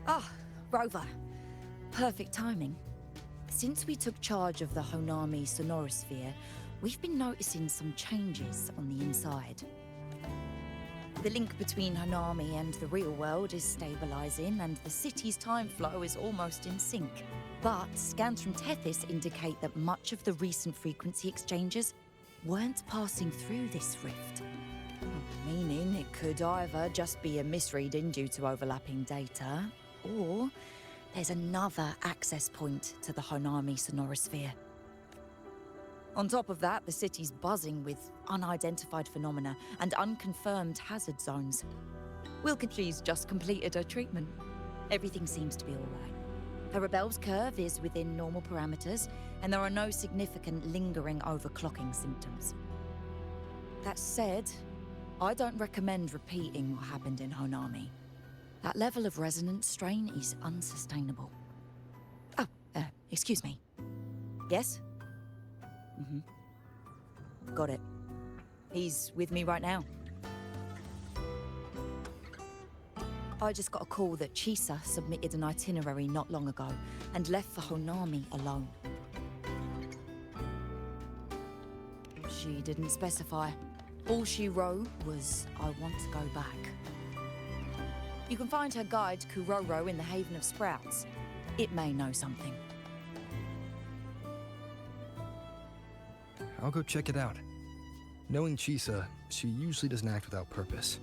Ah, Rover. Perfect timing. Since we took charge of the Honami sonorosphere, we've been noticing some changes on the inside. The link between Honami and the real world is stabilizing, and the city's time flow is almost in sync. But scans from Tethys indicate that much of the recent frequency exchanges weren't passing through this rift. Meaning it could either just be a misreading due to overlapping data, or there's another access point to the Honami sonorosphere. On top of that, the city's buzzing with unidentified phenomena and unconfirmed hazard zones. Wilkie's just completed her treatment. Everything seems to be all right. Her rebel's curve is within normal parameters, and there are no significant lingering overclocking symptoms. That said, I don't recommend repeating what happened in Honami. That level of resonance strain is unsustainable. Oh, excuse me. Yes? Got it. He's with me right now. I just got a call that Chisa submitted an itinerary not long ago and left for Honami alone. She didn't specify. All she wrote was, "I want to go back." You can find her guide, Kuroro, in the Haven of Sprouts. It may know something. I'll go check it out. Knowing Chisa, she usually doesn't act without purpose.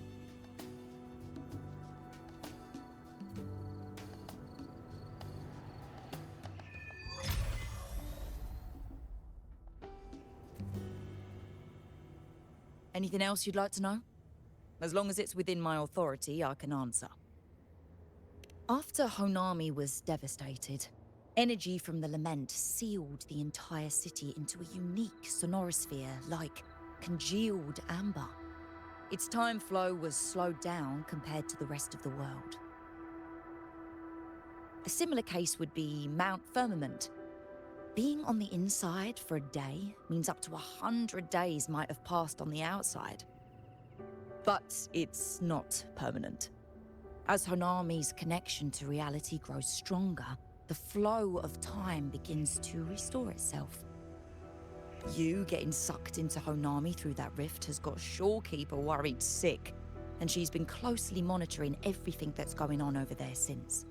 Anything else you'd like to know? As long as it's within my authority, I can answer. After Honami was devastated, energy from the lament sealed the entire city into a unique sonorosphere like congealed amber. Its time flow was slowed down compared to the rest of the world. A similar case would be Mount Firmament. Being on the inside for a day means up to 100 days might have passed on the outside. But it's not permanent. As Honami's connection to reality grows stronger, the flow of time begins to restore itself. You getting sucked into Honami through that rift has got Shorekeeper worried sick, and she's been closely monitoring everything that's going on over there since.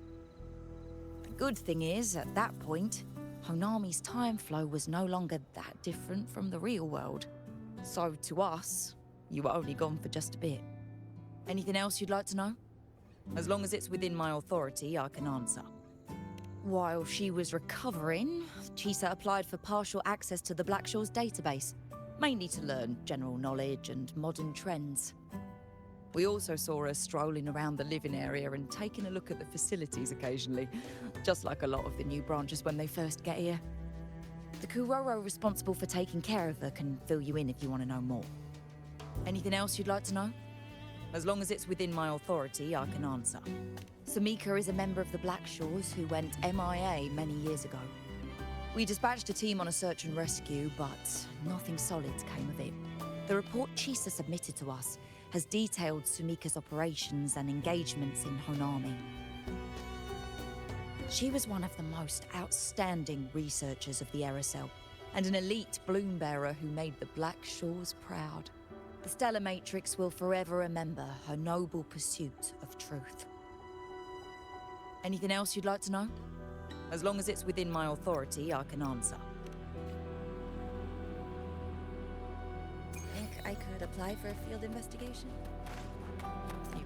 The good thing is, at that point, Honami's time flow was no longer that different from the real world. So to us, you were only gone for just a bit. Anything else you'd like to know? As long as it's within my authority, I can answer. While she was recovering, Chisa applied for partial access to the Blackshaw's database, mainly to learn general knowledge and modern trends. We also saw her strolling around the living area and taking a look at the facilities occasionally, just like a lot of the new branches when they first get here. The Kuroro responsible for taking care of her can fill you in if you want to know more. Anything else you'd like to know? As long as it's within my authority, I can answer. Samika is a member of the Blackshaws who went MIA many years ago. We dispatched a team on a search and rescue, but nothing solid came of it. The report Chisa submitted to us has detailed Sumika's operations and engagements in Honami. She was one of the most outstanding researchers of the Aerocell, and an elite bloom bearer who made the Blackshaws proud. The Stellar Matrix will forever remember her noble pursuit of truth. Anything else you'd like to know? As long as it's within my authority, I can answer. Think I could apply for a field investigation? You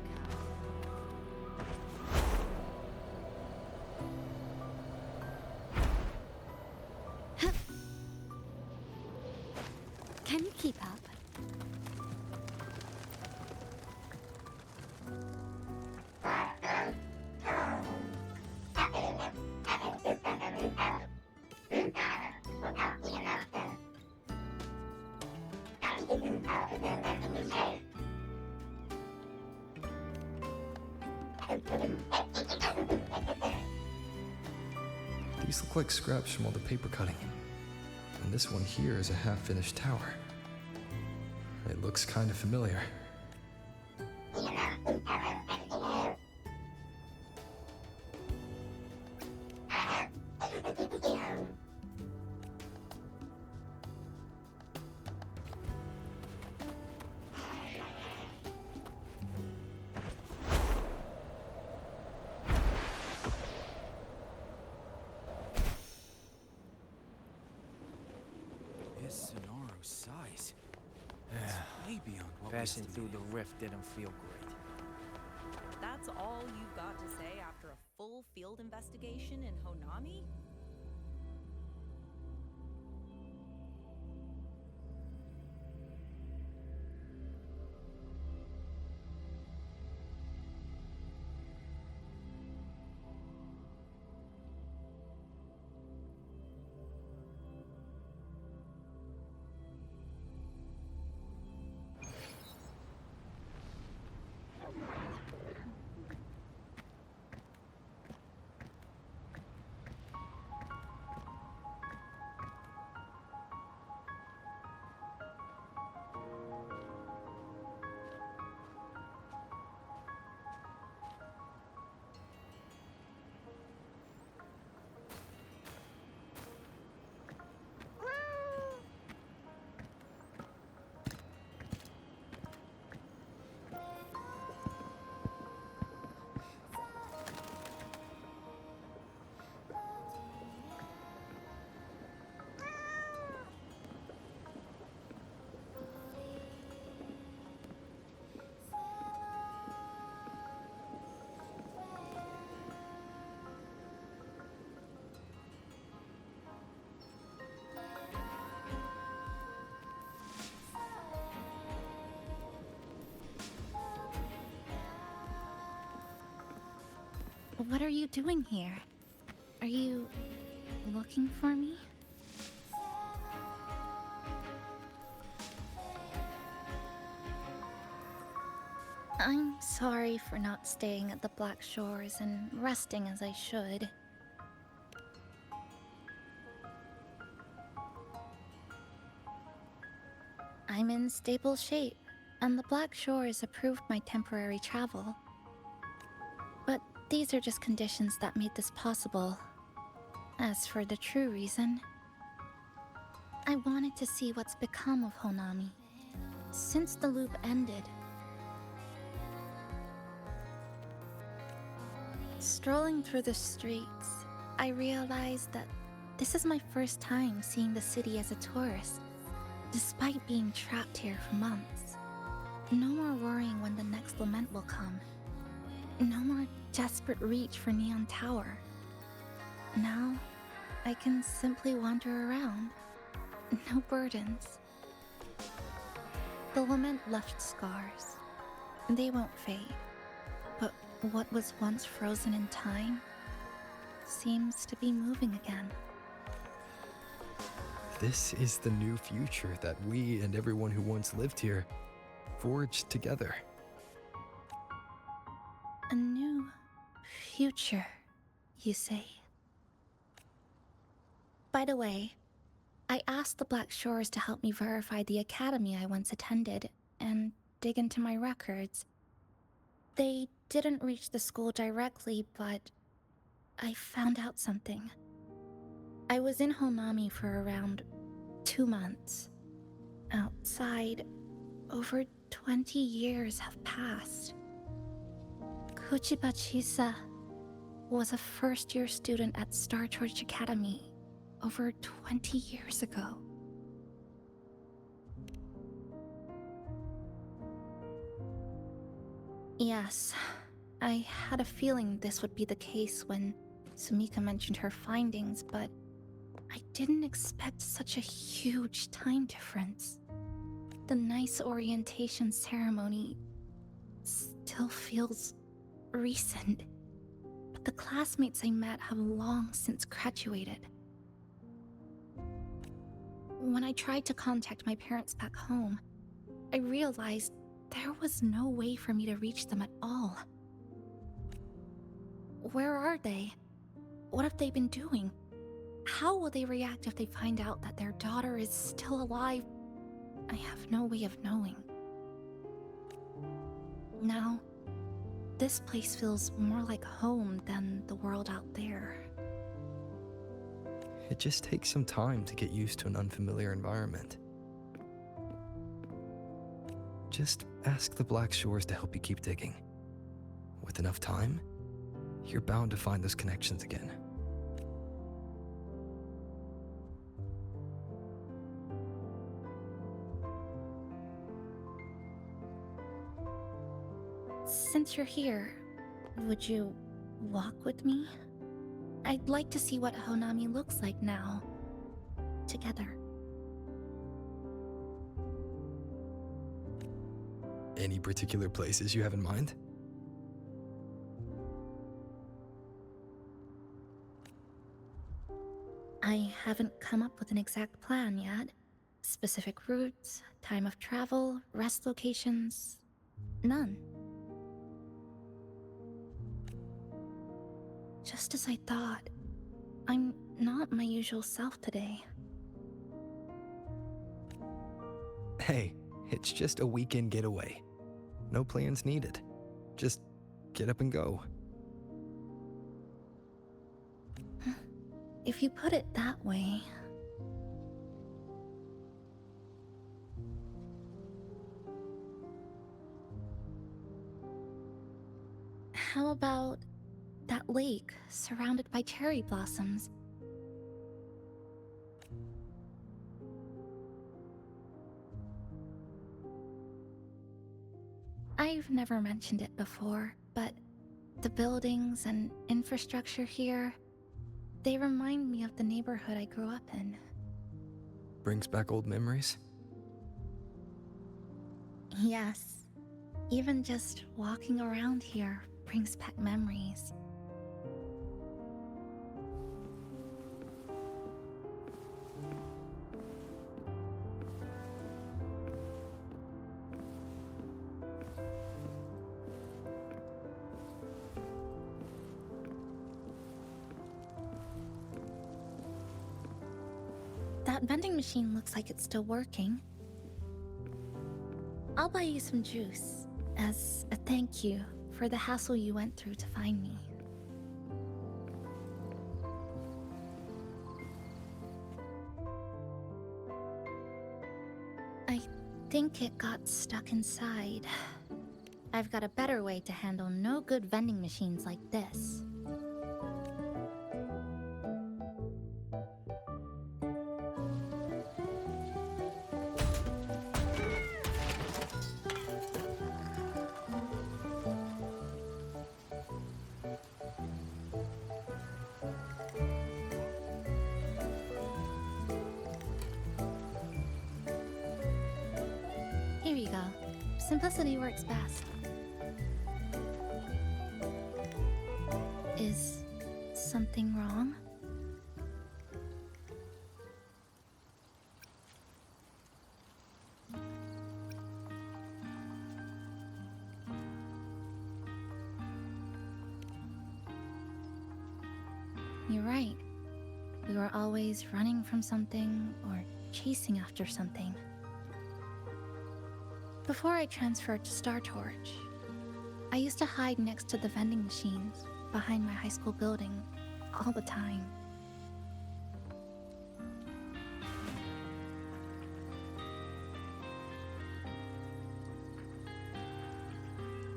can. Can you keep up? These look like scraps from all the paper cutting. And this one here is a half-finished tower. It looks kind of familiar. Passing through the rift didn't feel great. That's all you've got to say after a full field investigation in Honami? What are you doing here? Are you looking for me? I'm sorry for not staying at the Black Shores and resting as I should. I'm in stable shape, and the Black Shores approved my temporary travel. But these are just conditions that made this possible. As for the true reason, I wanted to see what's become of Honami. Since the loop ended, strolling through the streets, I realized that this is my first time seeing the city as a tourist, despite being trapped here for months. No more worrying when the next lament will come. No more desperate reach for Neon Tower. Now, I can simply wander around. No burdens. The lament left scars. They won't fade. But what was once frozen in time seems to be moving again. This is the new future that we and everyone who once lived here forged together. A new future, you say? By the way, I asked the Black Shores to help me verify the academy I once attended and dig into my records. They didn't reach the school directly, but I found out something. I was in Honami for around 2 months. Outside, over 20 years have passed. Kuchiba Chisa was a first-year student at Star Church Academy over 20 years ago. Yes, I had a feeling this would be the case when Sumika mentioned her findings, but I didn't expect such a huge time difference. The nice orientation ceremony still feels recent, but the classmates I met have long since graduated. When I tried to contact my parents back home, I realized there was no way for me to reach them at all. Where are they? What have they been doing? How will they react if they find out that their daughter is still alive? I have no way of knowing. Now, this place feels more like home than the world out there. It just takes some time to get used to an unfamiliar environment. Just ask the Black Shores to help you keep digging. With enough time, you're bound to find those connections again. Since you're here, would you walk with me? I'd like to see what Honami looks like now. Together. Any particular places you have in mind? I haven't come up with an exact plan yet. Specific routes, time of travel, rest locations. None. Just as I thought, I'm not my usual self today. Hey, it's just a weekend getaway. No plans needed. Just get up and go. If you put it that way... How about that lake surrounded by cherry blossoms? I've never mentioned it before, but the buildings and infrastructure here, they remind me of the neighborhood I grew up in. Brings back old memories? Yes. Even just walking around here brings back memories. That vending machine looks like it's still working. I'll buy you some juice as a thank you for the hassle you went through to find me. I think it got stuck inside. I've got a better way to handle no good vending machines like this. Here you go. Simplicity works best. Is something wrong? You're right. We were always running from something or chasing after something. Before I transferred to Star Torch, I used to hide next to the vending machines behind my high school building all the time.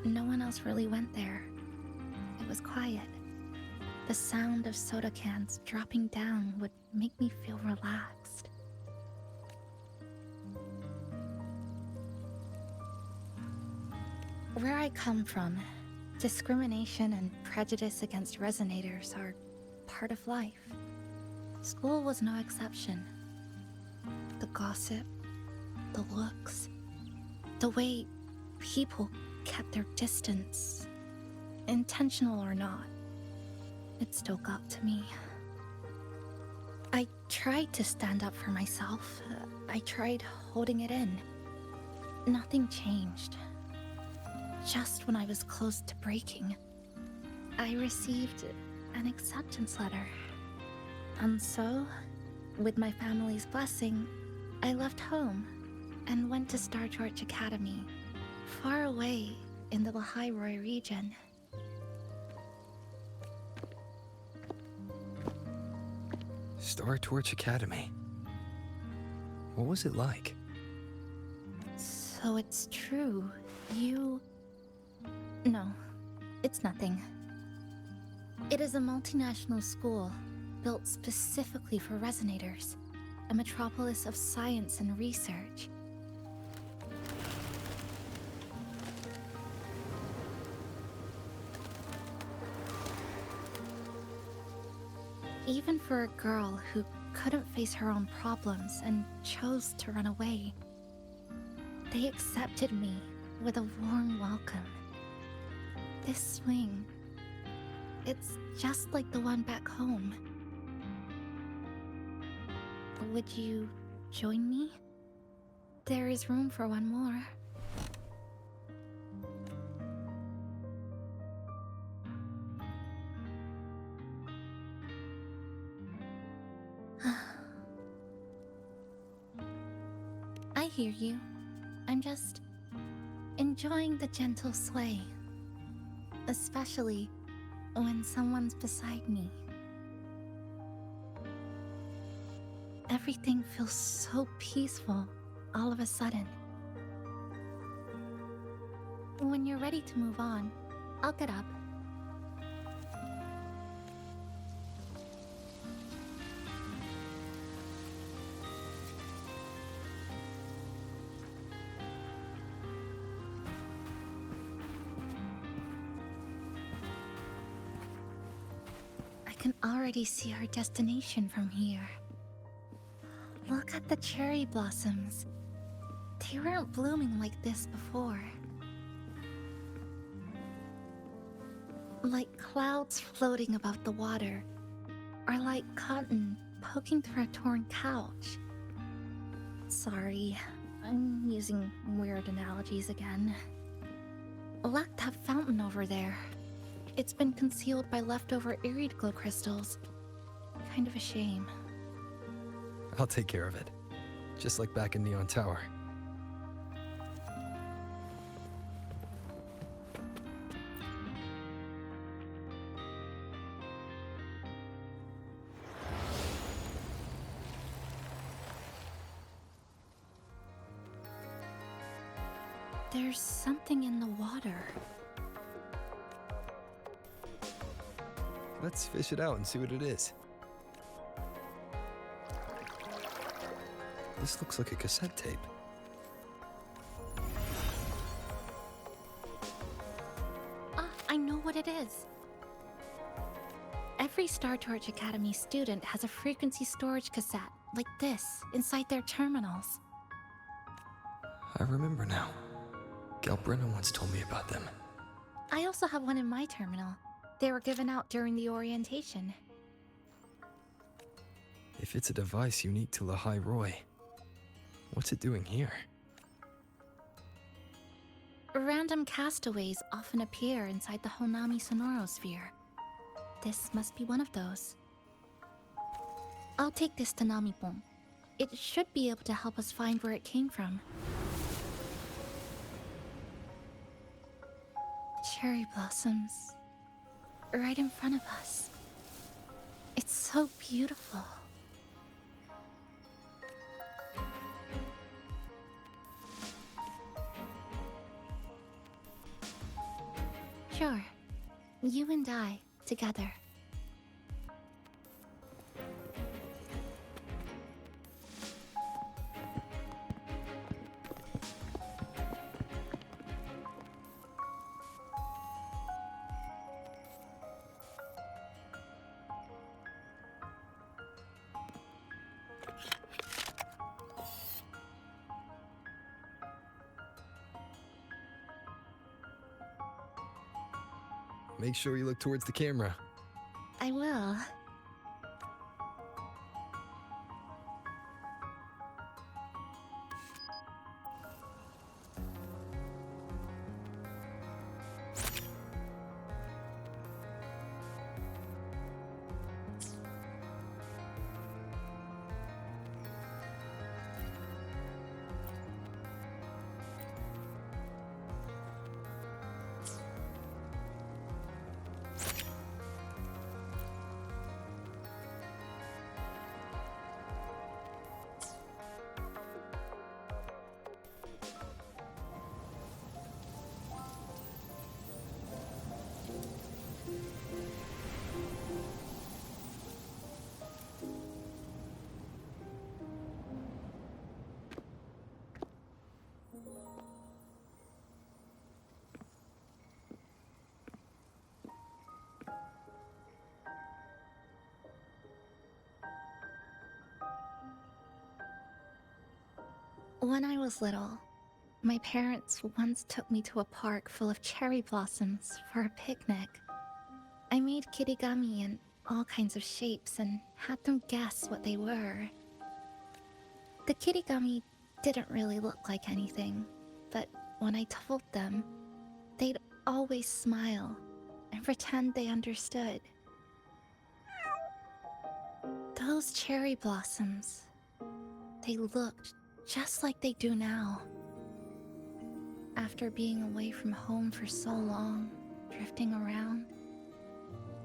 No one else really went there. It was quiet. The sound of soda cans dropping down would make me feel relaxed. Where I come from, discrimination and prejudice against resonators are part of life. School was no exception. The gossip, the looks, the way people kept their distance, intentional or not, it still got to me. I tried to stand up for myself. I tried holding it in. Nothing changed. Just when I was close to breaking, I received an acceptance letter. And so, with my family's blessing, I left home and went to Star Torch Academy, far away in the Lahairoi region. Star Torch Academy. What was it like? So it's true. You... No, it's nothing. It is a multinational school built specifically for resonators, a metropolis of science and research. Even for a girl who couldn't face her own problems and chose to run away, they accepted me with a warm welcome. This swing, it's just like the one back home. Would you join me? There is room for one more. I hear you. I'm just enjoying the gentle sway, especially when someone's beside me. Everything feels so peaceful all of a sudden. When you're ready to move on, I'll get up. I can already see our destination from here. Look at the cherry blossoms. They weren't blooming like this before. Like clouds floating above the water, or like cotton poking through a torn couch. Sorry, I'm using weird analogies again. Look, that fountain over there. It's been concealed by leftover irid glow crystals. Kind of a shame. I'll take care of it. Just like back in Neon Tower. There's something in the water. Let's fish it out and see what it is. This looks like a cassette tape. Ah, I know what it is. Every Star Torch Academy student has a frequency storage cassette like this inside their terminals. I remember now. Galbrenna once told me about them. I also have one in my terminal. They were given out during the orientation. If it's a device unique to Lahai Roy, what's it doing here? Random castaways often appear inside the Honami Sonorosphere. This must be one of those. I'll take this to Namipon. It should be able to help us find where it came from. Cherry blossoms. Right in front of us. It's so beautiful. Sure. You and I, together. Make sure you look towards the camera. I will. When I was little, my parents once took me to a park full of cherry blossoms for a picnic. I made kirigami in all kinds of shapes and had them guess what they were. The kirigami didn't really look like anything, but when I told them, they'd always smile and pretend they understood. Those cherry blossoms, they looked just like they do now. After being away from home for so long, drifting around,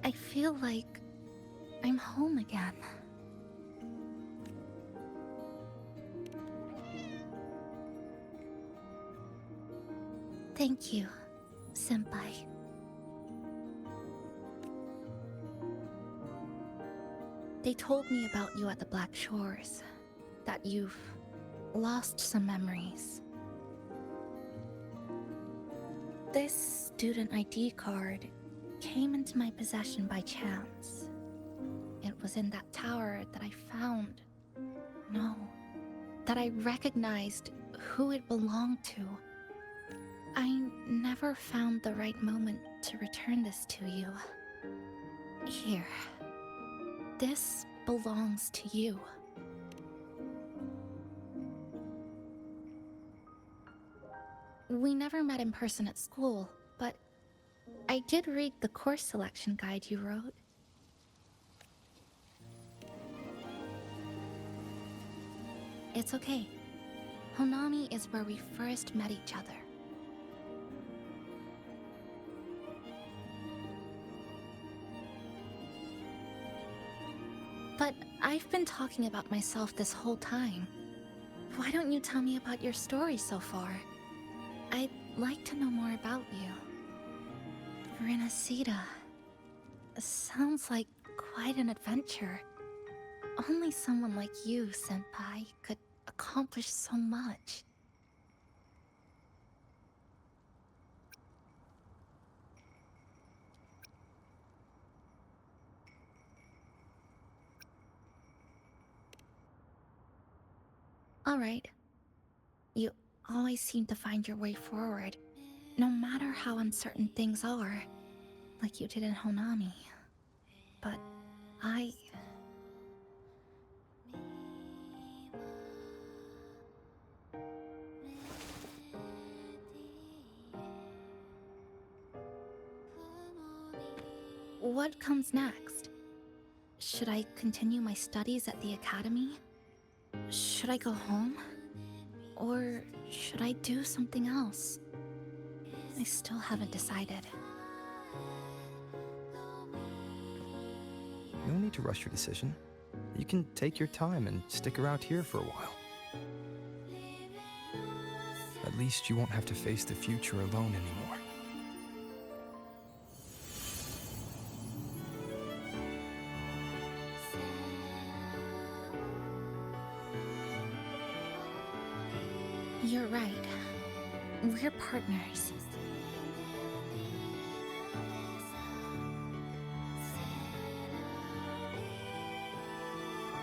I feel like I'm home again. Thank you, Senpai. They told me about you at the Black Shores, that you've lost some memories. This student ID card came into my possession by chance. It was in that tower that I found. No, that I recognized who it belonged to. I never found the right moment to return this to you. Here. This belongs to you. We never met in person at school, but I did read the course selection guide you wrote. It's okay. Honami is where we first met each other. But I've been talking about myself this whole time. Why don't you tell me about your story so far? I'd like to know more about you. Renacida. Sounds like quite an adventure. Only someone like you, Senpai, could accomplish so much. All right. You always seem to find your way forward, no matter how uncertain things are, like you did in Honami. But I... What comes next? Should I continue my studies at the academy? Should I go home? Or should I do something else? I still haven't decided. No need to rush your decision. You can take your time and stick around here for a while. At least you won't have to face the future alone anymore. You're right. We're partners.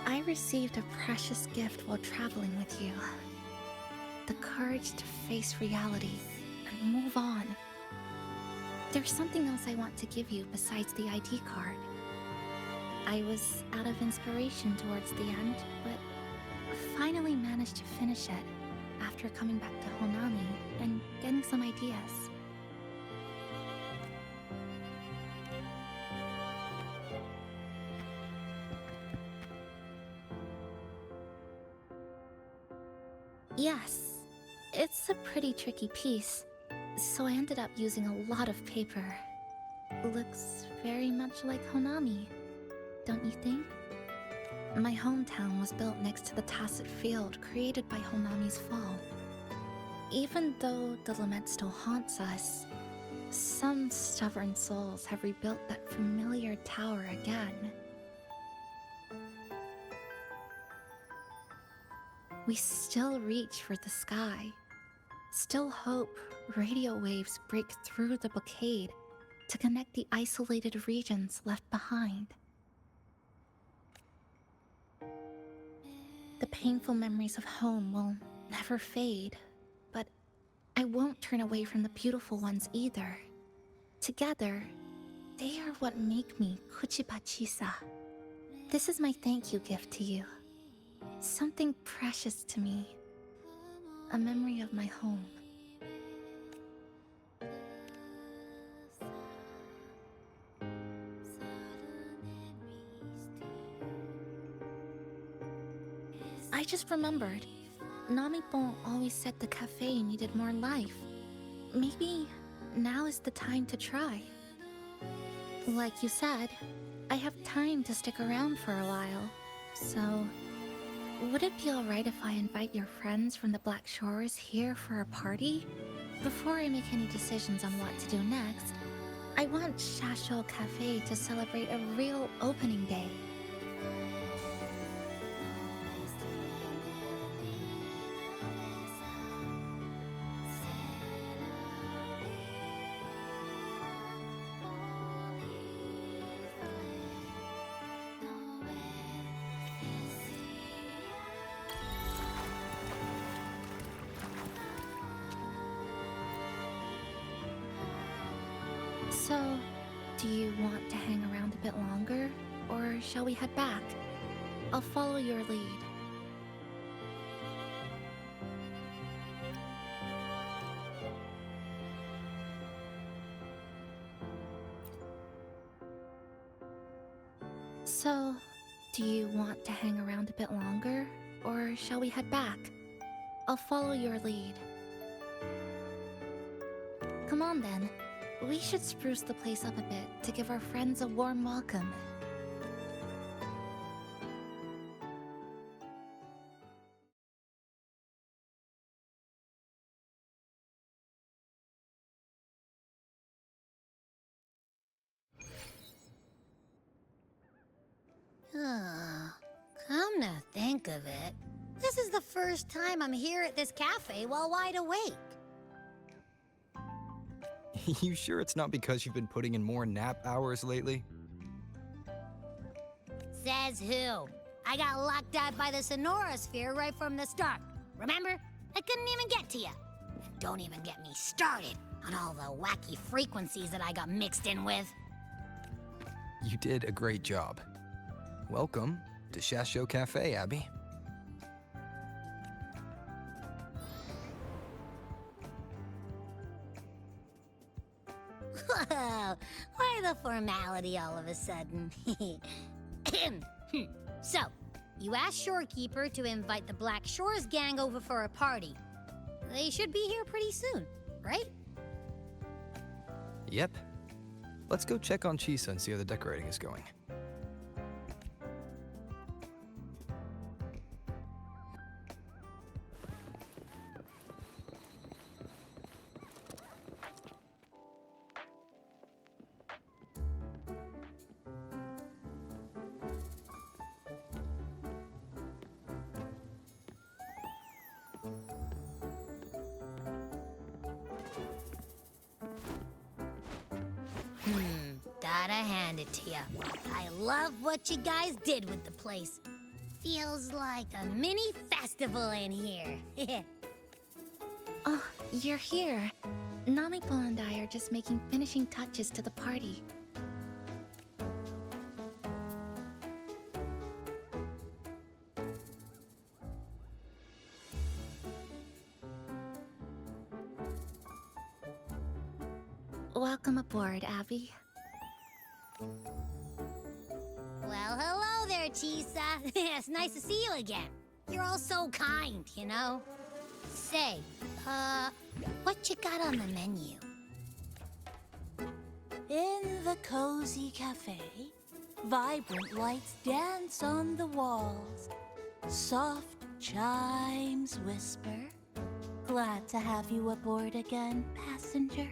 I received a precious gift while traveling with you. The courage to face reality and move on. There's something else I want to give you besides the ID card. I was out of inspiration towards the end, but finally managed to finish it after coming back to Honami and getting some ideas. Yes, it's a pretty tricky piece, so I ended up using a lot of paper. Looks very much like Honami, don't you think? My hometown was built next to the tacit field created by Honami's fall. Even though the lament still haunts us, some stubborn souls have rebuilt that familiar tower again. We still reach for the sky, still hope radio waves break through the blockade to connect the isolated regions left behind. The painful memories of home will never fade, but I won't turn away from the beautiful ones either. Together, they are what make me Kuchipachisa. This is my thank you gift to you. Something precious to me. A memory of my home. I just remembered. Namipon always said the cafe needed more life. Maybe now is the time to try. Like you said, I have time to stick around for a while. So, would it be alright if I invite your friends from the Black Shores here for a party? Before I make any decisions on what to do next, I want Shasho Cafe to celebrate a real opening day. So, do you want to hang around a bit longer, or shall we head back? I'll follow your lead. So, do you want to hang around a bit longer, or shall we head back? I'll follow your lead. Come on then. We should spruce the place up a bit to give our friends a warm welcome. Come to think of it, this is the first time I'm here at this cafe while wide awake. You sure it's not because you've been putting in more nap hours lately? Says who? I got locked out by the Sonora Sphere right from the start. Remember? I couldn't even get to you. And don't even get me started on all the wacky frequencies that I got mixed in with. You did a great job. Welcome to Shasho Cafe, Abby. Whoa, why the formality all of a sudden? So, you asked Shorekeeper to invite the Black Shores gang over for a party. They should be here pretty soon, right? Yep. Let's go check on Chisa and see how the decorating is going. Gotta hand it to ya. I love what you guys did with the place. Feels like a mini festival in here. Oh, you're here. Namiko and I are just making finishing touches to the party. Welcome aboard, Abby. Well, hello there, Chisa. It's nice to see you again. You're all so kind, you know? Say, what you got on the menu? In the cozy cafe, vibrant lights dance on the walls. Soft chimes whisper. Glad to have you aboard again, passenger.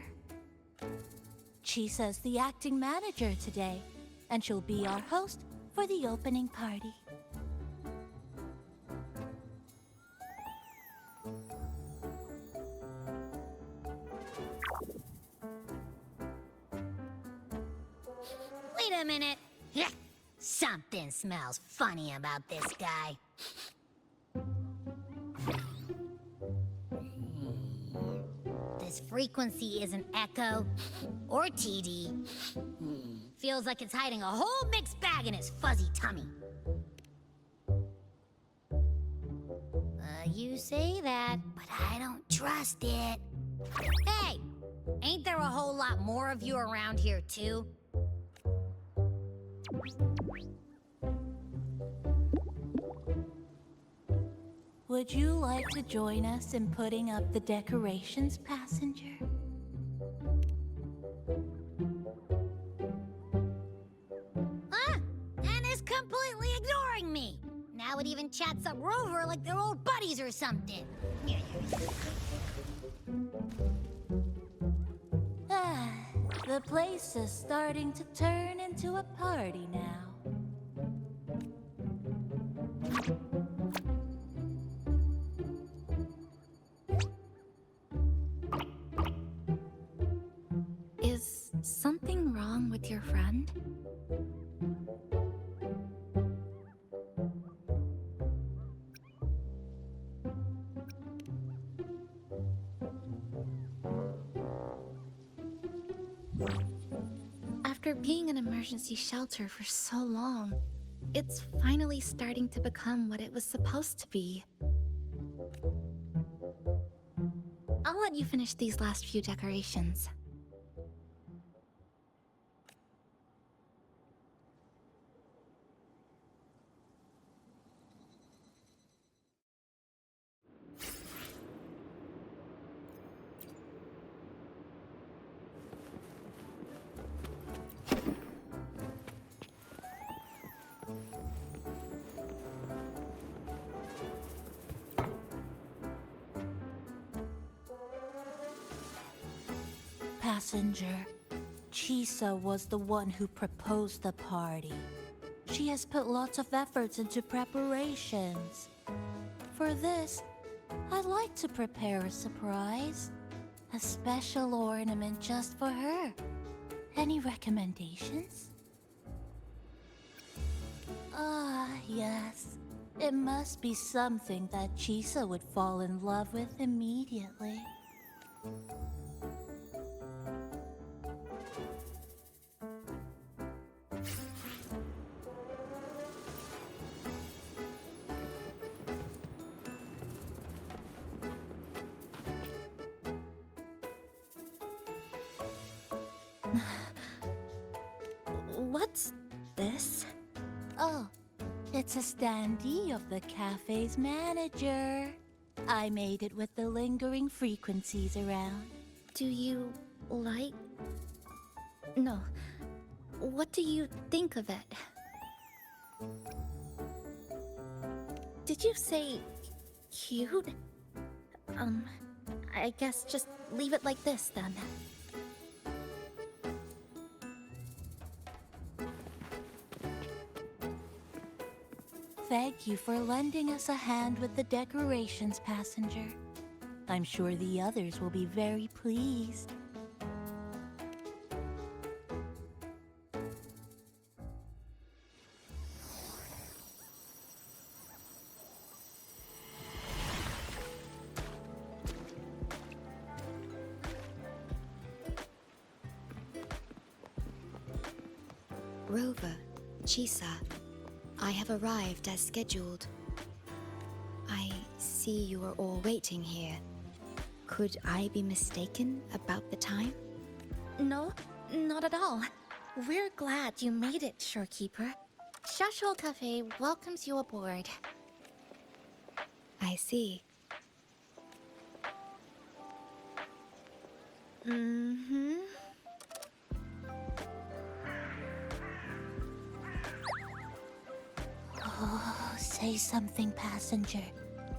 Chisa's the acting manager today, and she'll be our host for the opening party. Wait a minute. Something smells funny about this guy. frequency isn't echo or TD. Feels like it's hiding a whole mixed bag in his fuzzy tummy. You say that, but I don't trust it. Hey, ain't there a whole lot more of you around here too? Would you like to join us in putting up the decorations, passenger? Huh? And is completely ignoring me. Now it even chats up Rover like they're old buddies or something. Ah, the place is starting to turn into a party now. Is something wrong with your friend? After being an emergency shelter for so long, it's finally starting to become what it was supposed to be. I'll let you finish these last few decorations. Passenger, Chisa was the one who proposed the party. She has put lots of efforts into preparations. For this, I'd like to prepare a surprise. A special ornament just for her. Any recommendations? Ah, yes. It must be something that Chisa would fall in love with immediately. What's this? Oh, it's a standee of the cafe's manager. I made it with the lingering frequencies around. Do you like... No. What do you think of it? Did you say... cute? I guess just leave it like this then. Thank you for lending us a hand with the decorations, passenger. I'm sure the others will be very pleased. Rover, Chisa, I have arrived as scheduled. I see you are all waiting here. Could I be mistaken about the time? No, not at all. We're glad you made it, Shorekeeper. Shashol Cafe welcomes you aboard. I see. Mm-hmm. Oh, say something, passenger.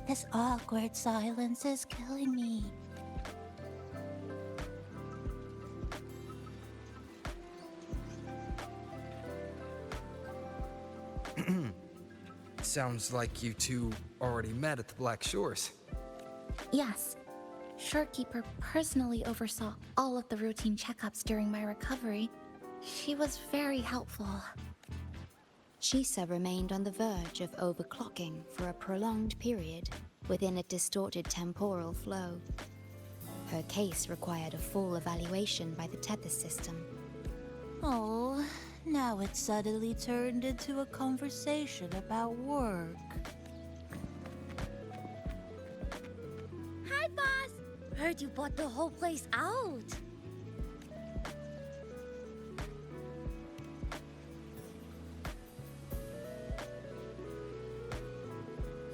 This awkward silence is killing me. Sounds like you two already met at the Black Shores. Yes. Shorekeeper personally oversaw all of the routine checkups during my recovery. She was very helpful. Chisa remained on the verge of overclocking for a prolonged period within a distorted temporal flow. Her case required a full evaluation by the tether system. Oh, now it's suddenly turned into a conversation about work. Hi, boss! Heard you bought the whole place out.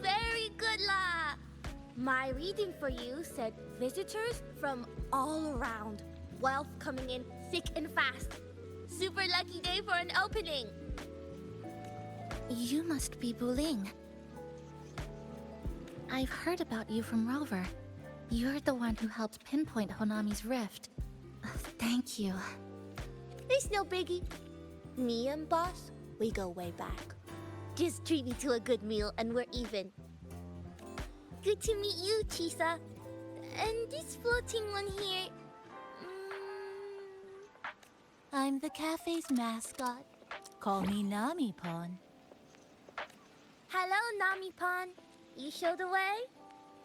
Very good, La! My reading for you said visitors from all around. Wealth coming in thick and fast. Super lucky day for an opening. You must be Buling. I've heard about you from Rover. You're the one who helped pinpoint Honami's rift. Thank you. It's no biggie. Me and boss, we go way back. Just treat me to a good meal and we're even. Good to meet you, Chisa. And this floating one here... I'm the cafe's mascot. Call me Nami-pon. Hello, Nami-pon. You show the way?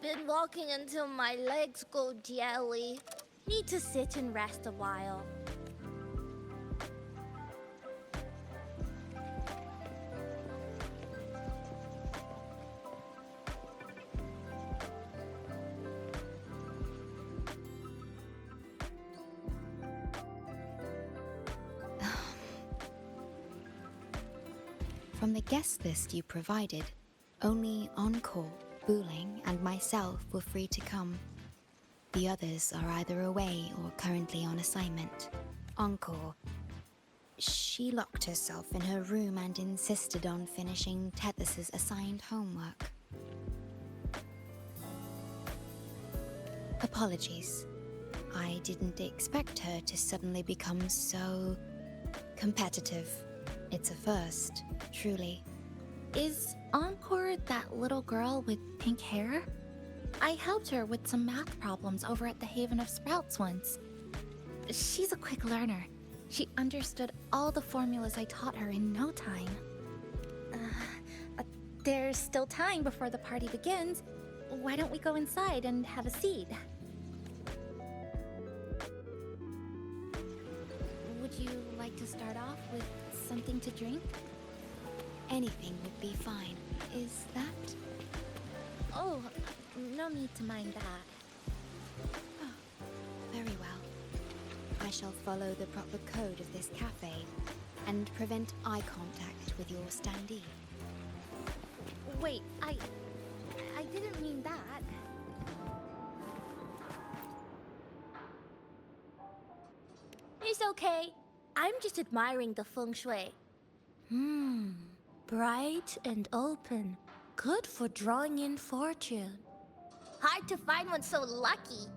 Been walking until my legs go jelly. Need to sit and rest a while. From the guest list you provided, only Encore, Buling, and myself were free to come. The others are either away or currently on assignment. Encore. She locked herself in her room and insisted on finishing Tethys' assigned homework. Apologies. I didn't expect her to suddenly become so competitive. It's a first, truly. Is Encore that little girl with pink hair? I helped her with some math problems over at the Haven of Sprouts once. She's a quick learner. She understood all the formulas I taught her in no time. There's still time before the party begins. Why don't we go inside and have a seat? Would you like to start off with something to drink? Anything would be fine. Is that? Oh, no need to mind that. Oh, very well. I shall follow the proper code of this cafe and prevent eye contact with your standee. Wait, I didn't mean that. It's okay. I'm just admiring the feng shui. Bright and open. Good for drawing in fortune. Hard to find one so lucky.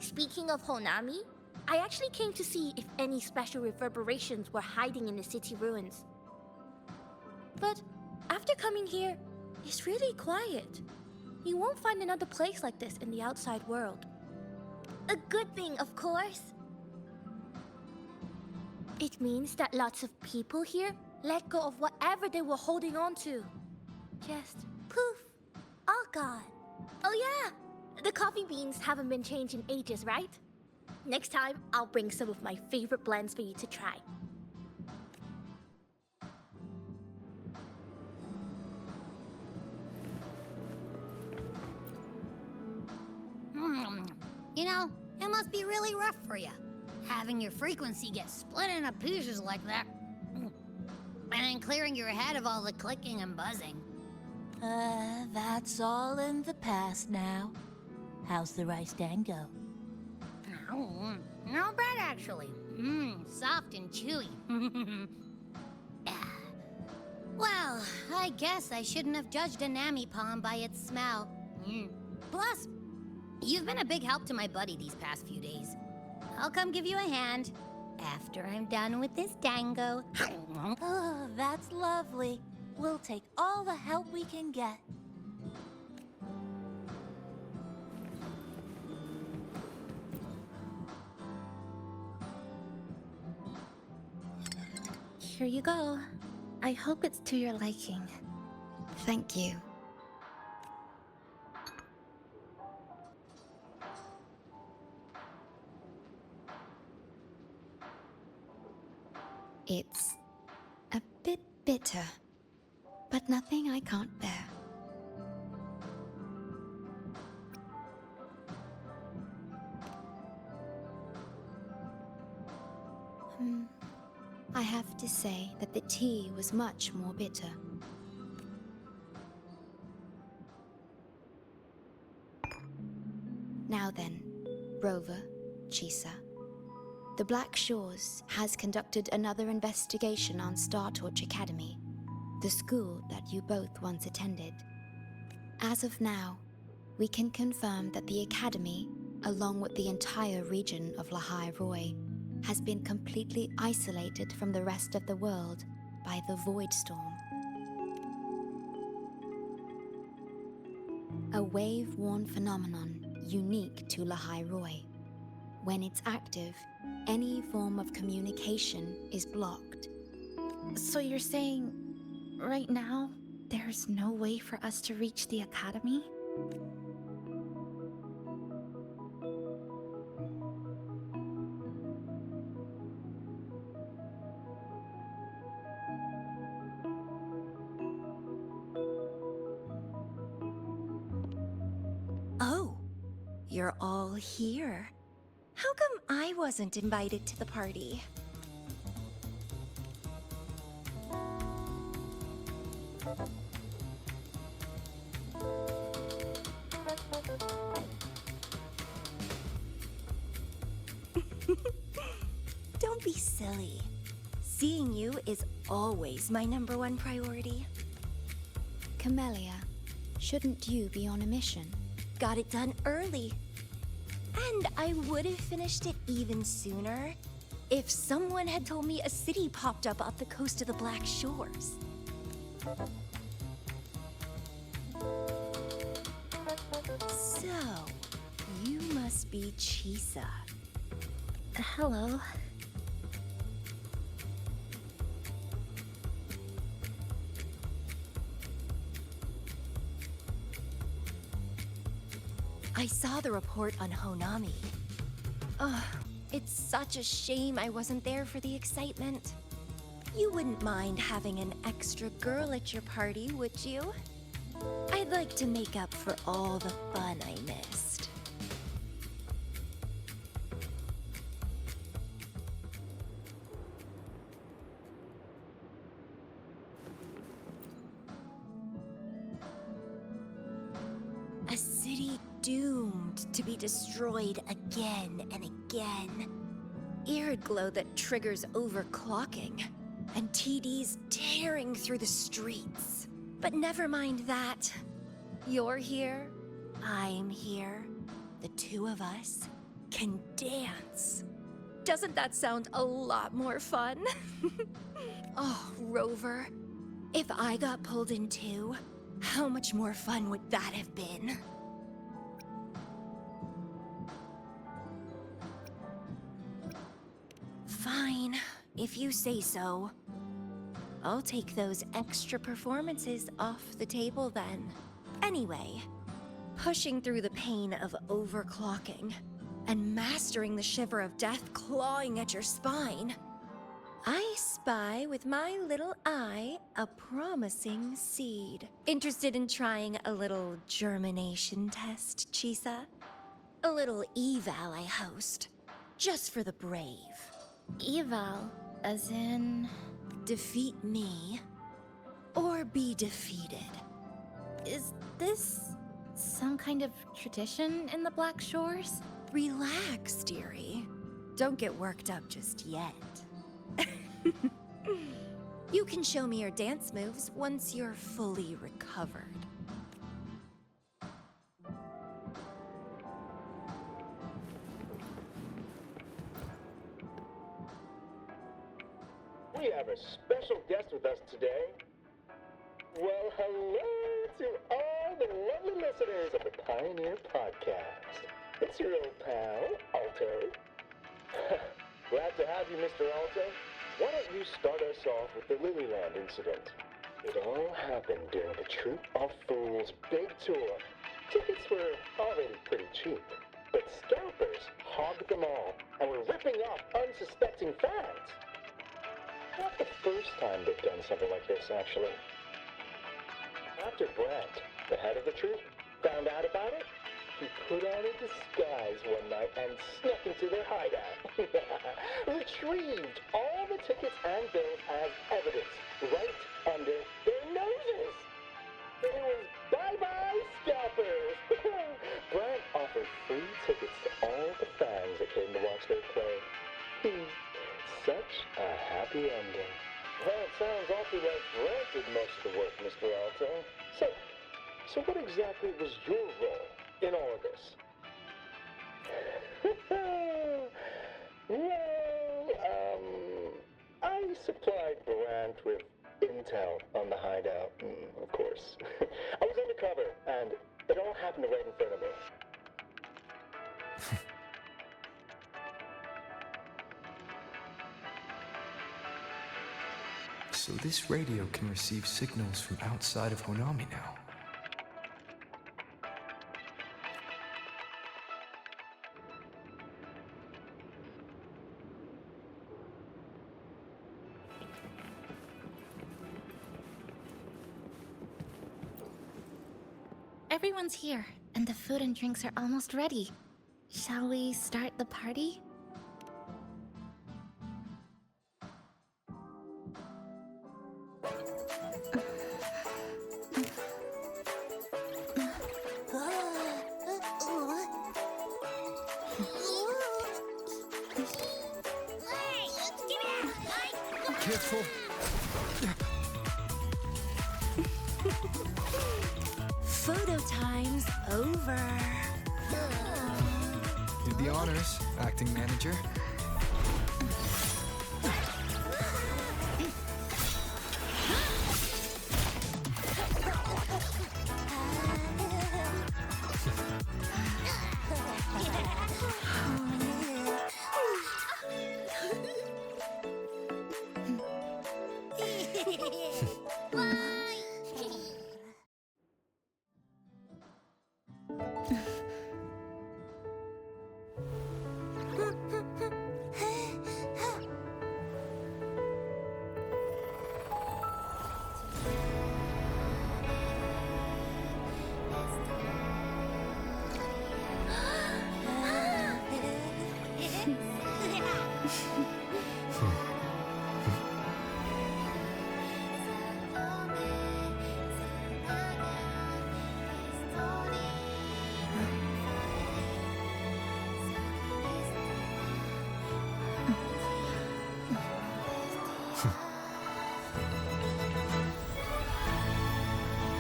Speaking of Honami, I actually came to see if any special reverberations were hiding in the city ruins. But after coming here, it's really quiet. You won't find another place like this in the outside world. A good thing, of course. It means that lots of people here let go of whatever they were holding on to. Just poof, all gone. Oh yeah, the coffee beans haven't been changed in ages, right? Next time, I'll bring some of my favorite blends for you to try. You know, it must be really rough for you, having your frequency get split into pieces like that. And then clearing your head of all the clicking and buzzing. That's all in the past now. How's the rice dango? Oh, not bad actually. Soft and chewy. Well, I guess I shouldn't have judged a Nami-pon by its smell. Plus, you've been a big help to my buddy these past few days. I'll come give you a hand after I'm done with this dango. Oh, that's lovely. We'll take all the help we can get. Here you go. I hope it's to your liking. Thank you. It's a bit bitter, but nothing I can't bear. I have to say that the tea was much more bitter. Now then, Rover, Chisa, the Black Shores has conducted another investigation on Startorch Academy, the school that you both once attended. As of now, we can confirm that the Academy, along with the entire region of Lahai Roi, has been completely isolated from the rest of the world by the Void Storm. A wave-worn phenomenon unique to Lahai Roi. When it's active, any form of communication is blocked. So you're saying, right now, there's no way for us to reach the Academy? Oh, you're all here. How come I wasn't invited to the party? Don't be silly. Seeing you is always my #1 priority. Camellia, shouldn't you be on a mission? Got it done early. And I would have finished it even sooner if someone had told me a city popped up off the coast of the Black Shores. So, you must be Chisa. Hello. I saw the report on Honami. Ugh, it's such a shame I wasn't there for the excitement. You wouldn't mind having an extra girl at your party, would you? I'd like to make up for all the fun I missed. A city doomed to be destroyed again and again. Eerid glow that triggers overclocking, and TDs tearing through the streets. But never mind that. You're here, I'm here. The two of us can dance. Doesn't that sound a lot more fun? Oh, Rover, if I got pulled in too, how much more fun would that have been? Fine, if you say so. I'll take those extra performances off the table then. Anyway, pushing through the pain of overclocking and mastering the shiver of death clawing at your spine, I spy with my little eye a promising seed. Interested in trying a little germination test, Chisa? A little eval I host, just for the brave. Eval, as in... Defeat me, or be defeated. Is this some kind of tradition in the Black Shores? Relax, dearie. Don't get worked up just yet. You can show me your dance moves once you're fully recovered. We have a special guest with us today. Well, hello to all the lovely listeners of the Pioneer Podcast. It's your old pal, Alto. Glad to have you, Mr. Alto. Why don't you start us off with the Lilyland incident? It all happened during the Troop of Fools big tour. Tickets were already pretty cheap, but scalpers hogged them all and were ripping off unsuspecting fans. not the first time they've done something like this, actually. After Brent, the head of the troop, found out about it, he put on a disguise one night and snuck into their hideout. Retrieved all the tickets and bills as evidence right under their noses. It was bye-bye scalpers. Brent offered free tickets to all the fans that came to watch their play. Such a happy ending. Well, it sounds awfully like Brent did most of the work, Mr. Alto. So what exactly was your role in all of this? Well, I supplied Brant with intel on the hideout, of course. I was undercover, and it all happened right in front of me. So this radio can receive signals from outside of Honami now. Everyone's here, and the food and drinks are almost ready. Shall we start the party? Careful. Photo time's over. Did the honors, acting manager.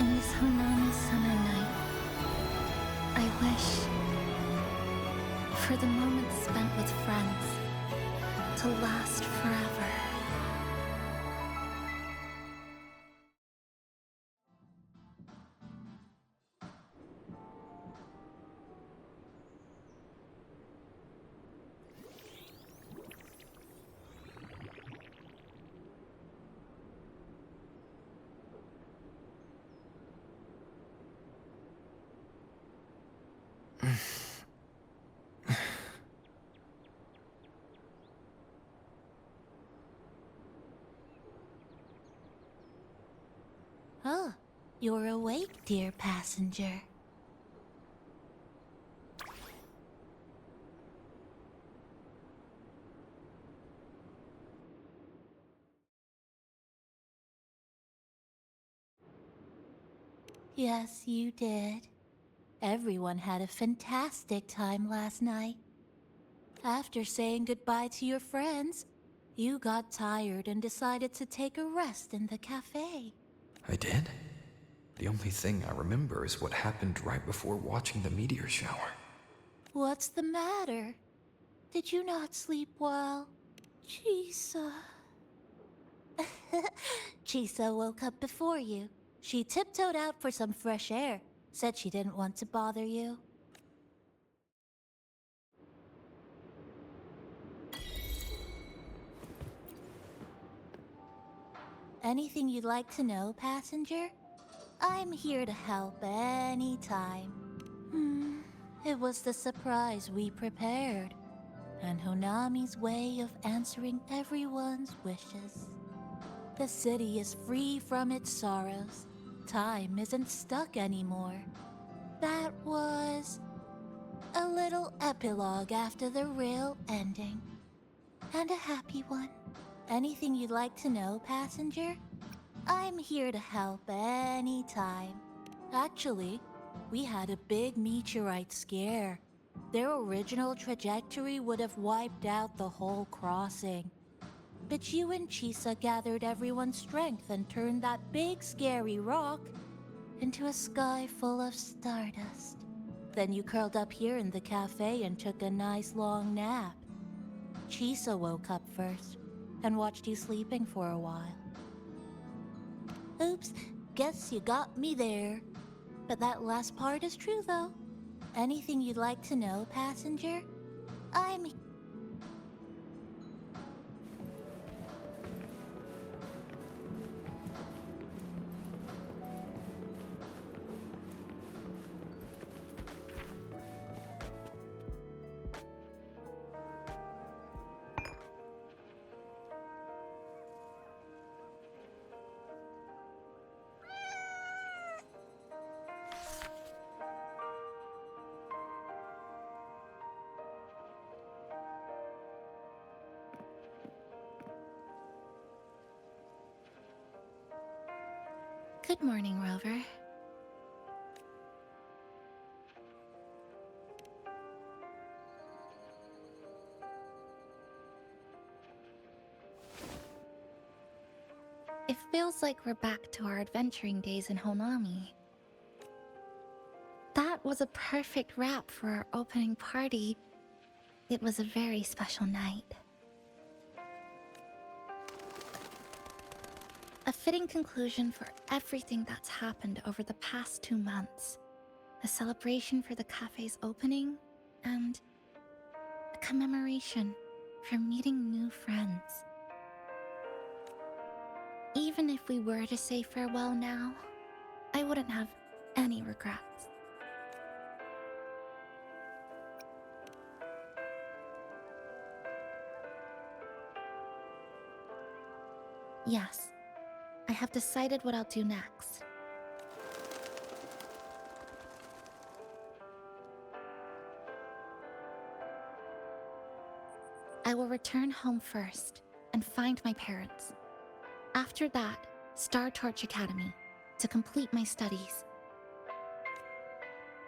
In this Honami summer night, I wish for the moments spent with friends to last forever. Oh, you're awake, dear passenger. Yes, you did. Everyone had a fantastic time last night. After saying goodbye to your friends, you got tired and decided to take a rest in the cafe. I did? The only thing I remember is what happened right before watching the meteor shower. What's the matter? Did you not sleep well? Chisa. Chisa woke up before you. She tiptoed out for some fresh air. Said she didn't want to bother you. Anything you'd like to know, passenger? I'm here to help anytime. It was the surprise we prepared, and Honami's way of answering everyone's wishes. The city is free from its sorrows. Time isn't stuck anymore. That was a little epilogue after the real ending. And a happy one. Anything you'd like to know, passenger? I'm here to help anytime. Actually, we had a big meteorite scare. Their original trajectory would have wiped out the whole crossing. But you and Chisa gathered everyone's strength and turned that big scary rock into a sky full of stardust. Then you curled up here in the cafe and took a nice long nap. Chisa woke up first and watched you sleeping for a while. Oops, guess you got me there. But that last part is true, though. Anything you'd like to know, passenger? I'm... Good morning, Rover. It feels like we're back to our adventuring days in Honami. That was a perfect wrap for our opening party. It was a very special night. A fitting conclusion for everything that's happened over the past 2 months. A celebration for the cafe's opening, and a commemoration for meeting new friends. Even if we were to say farewell now, I wouldn't have any regrets. Yes. I have decided what I'll do next. I will return home first and find my parents. After that, Star Torch Academy to complete my studies.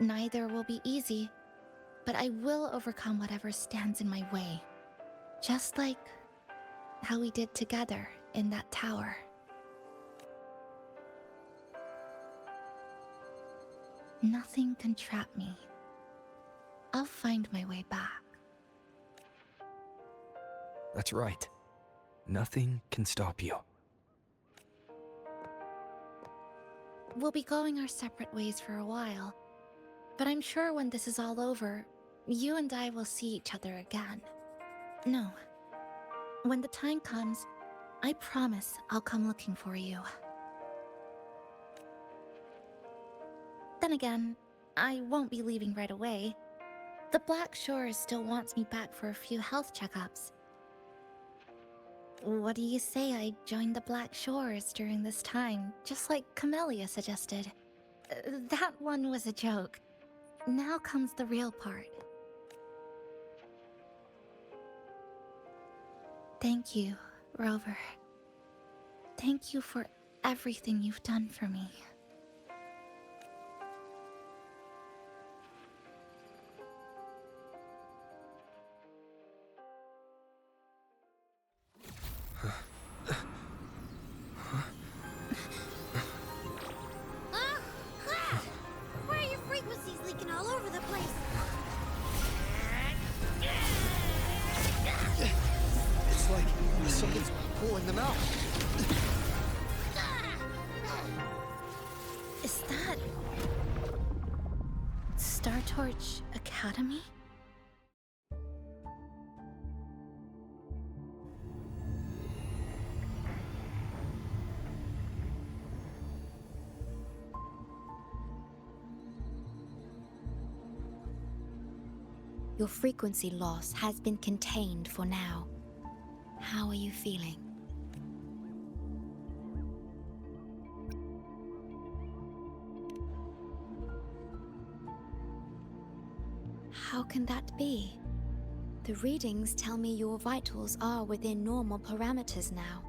Neither will be easy, but I will overcome whatever stands in my way. Just like how we did together in that tower. Nothing can trap me. I'll find my way back. That's right. Nothing can stop you. We'll be going our separate ways for a while, but I'm sure when this is all over, you and I will see each other again. No. When the time comes, I promise I'll come looking for you. Then again, I won't be leaving right away. The Black Shores still wants me back for a few health checkups. What do you say I join the Black Shores during this time, just like Camellia suggested? That one was a joke. Now comes the real part. Thank you, Rover. Thank you for everything you've done for me. Why are your frequencies leaking all over the place? It's like something's pulling them out. Is that... Star Torch Academy? Your frequency loss has been contained for now. How are you feeling? How can that be? The readings tell me your vitals are within normal parameters now.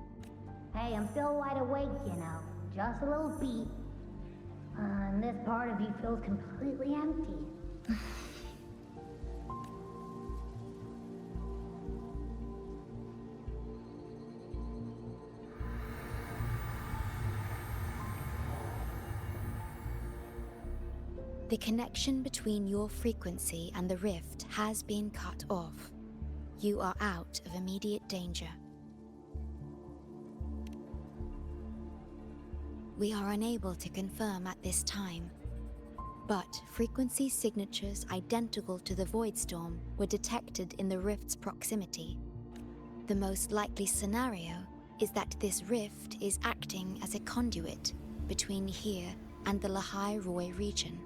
Hey, I'm still wide awake, you know. Just a little beat. And this part of you feels completely empty. The connection between your frequency and the rift has been cut off. You are out of immediate danger. We are unable to confirm at this time, but frequency signatures identical to the void storm were detected in the rift's proximity. The most likely scenario is that this rift is acting as a conduit between here and the Lahai Roi region,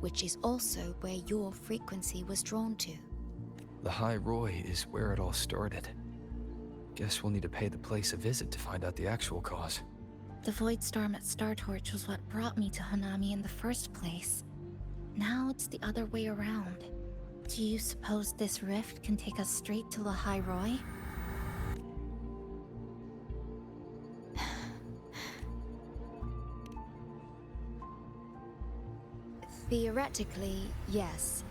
which is also where your frequency was drawn to. The High Roy is where it all started. Guess we'll need to pay the place a visit to find out the actual cause. The void storm at Startorch was what brought me to Hanami in the first place. Now it's the other way around. Do you suppose this rift can take us straight to Lahai Roi? Theoretically, yes.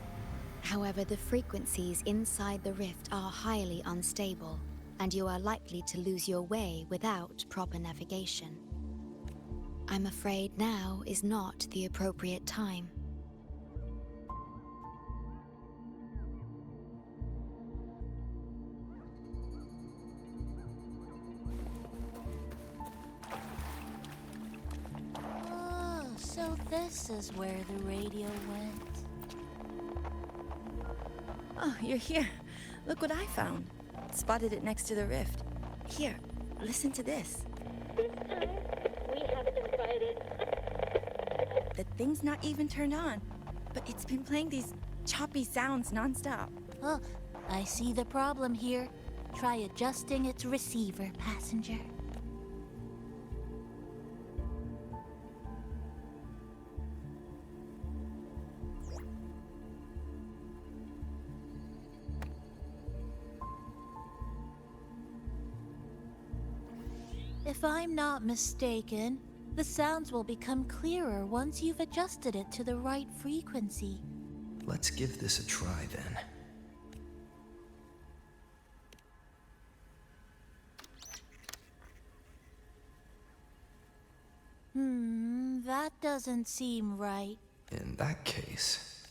However, the frequencies inside the rift are highly unstable, and you are likely to lose your way without proper navigation. I'm afraid now is not the appropriate time. Oh, so this is where the radio went. Oh, you're here. Look what I found. Spotted it next to the rift. Here, listen to this. This time, we have invited. The thing's not even turned on, but it's been playing these choppy sounds nonstop. Oh, I see the problem here. Try adjusting its receiver, passenger. If I'm not mistaken, the sounds will become clearer once you've adjusted it to the right frequency. Let's give this a try then. That doesn't seem right. In that case...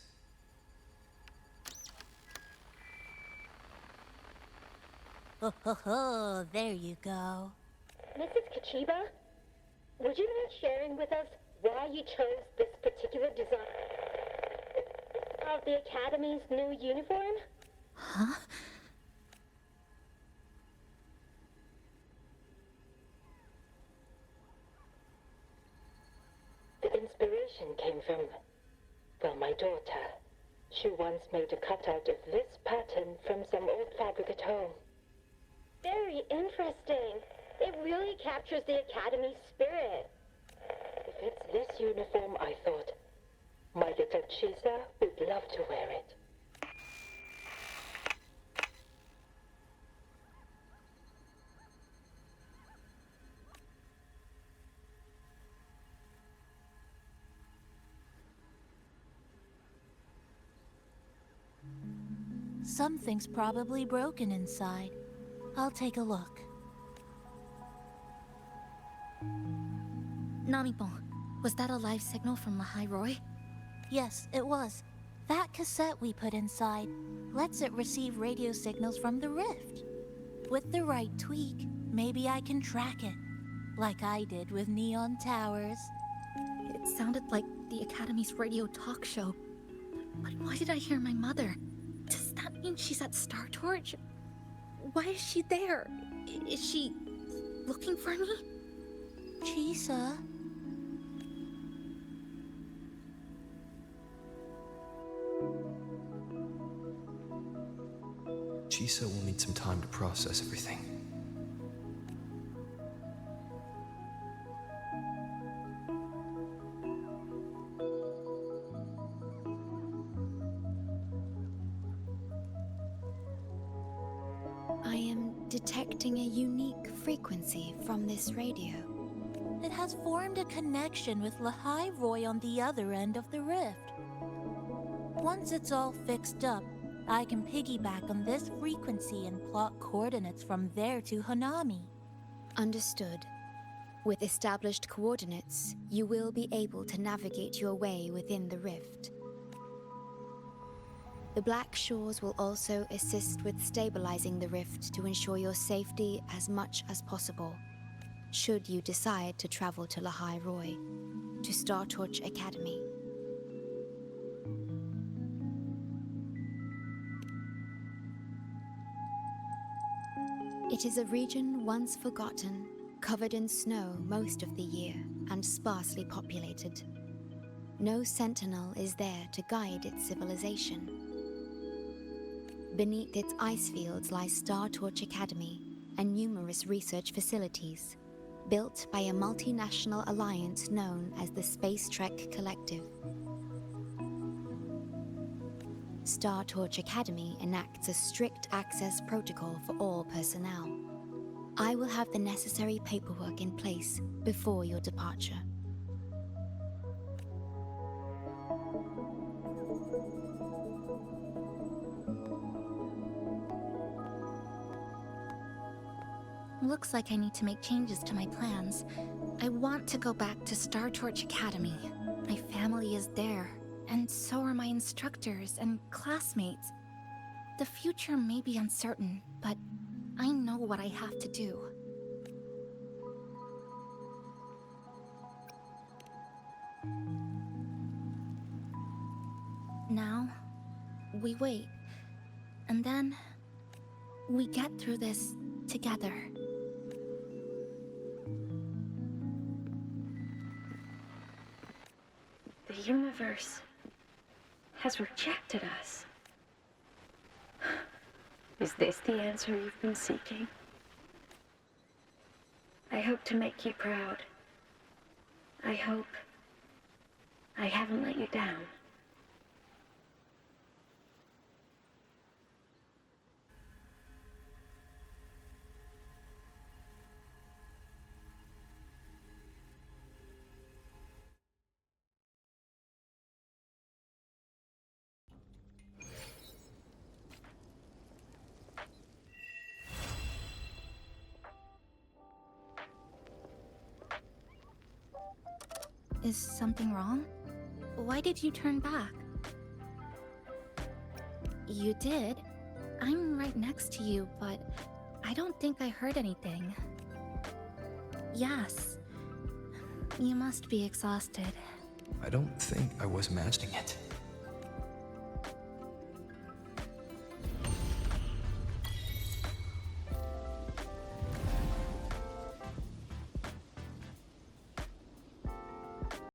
Oh, there you go. Mrs. Kachiba, would you mind sharing with us why you chose this particular design of the Academy's new uniform? Huh? The inspiration came from, well, my daughter. She once made a cutout of this pattern from some old fabric at home. Very interesting. It really captures the Academy's spirit. If it's this uniform, I thought, my little Chisa would love to wear it. Something's probably broken inside. I'll take a look. Namipon, was that a live signal from Lahai Roi? Yes, it was. That cassette we put inside lets it receive radio signals from the rift. With the right tweak, maybe I can track it, like I did with Neon Towers. It sounded like the Academy's radio talk show. But why did I hear my mother? Does that mean she's at Startorch? Why is she there? Is she looking for me? Chisa? Chisa will need some time to process everything. detecting a unique frequency from this radio. It has formed a connection with Lahai Roy on the other end of the rift. Once it's all fixed up, I can piggyback on this frequency and plot coordinates from there to Hanami. Understood. With established coordinates, you will be able to navigate your way within the rift. The Black Shores will also assist with stabilizing the rift to ensure your safety as much as possible, should you decide to travel to Lahai Roy, to Star Torch Academy. It is a region once forgotten, covered in snow most of the year, and sparsely populated. No sentinel is there to guide its civilization. Beneath its ice fields lies Star Torch Academy and numerous research facilities, built by a multinational alliance known as the Space Trek Collective. Star Torch Academy enacts a strict access protocol for all personnel. I will have the necessary paperwork in place before your departure. Looks like I need to make changes to my plans. I want to go back to Star Torch Academy. My family is there, and so are my instructors and classmates. The future may be uncertain, but I know what I have to do. Now, we wait, and then we get through this together. The universe has rejected us. Is this the answer you've been seeking? I hope to make you proud. I hope I haven't let you down. Is something wrong? Why did you turn back? You did. I'm right next to you, but I don't think I heard anything. Yes. You must be exhausted. I don't think I was imagining it.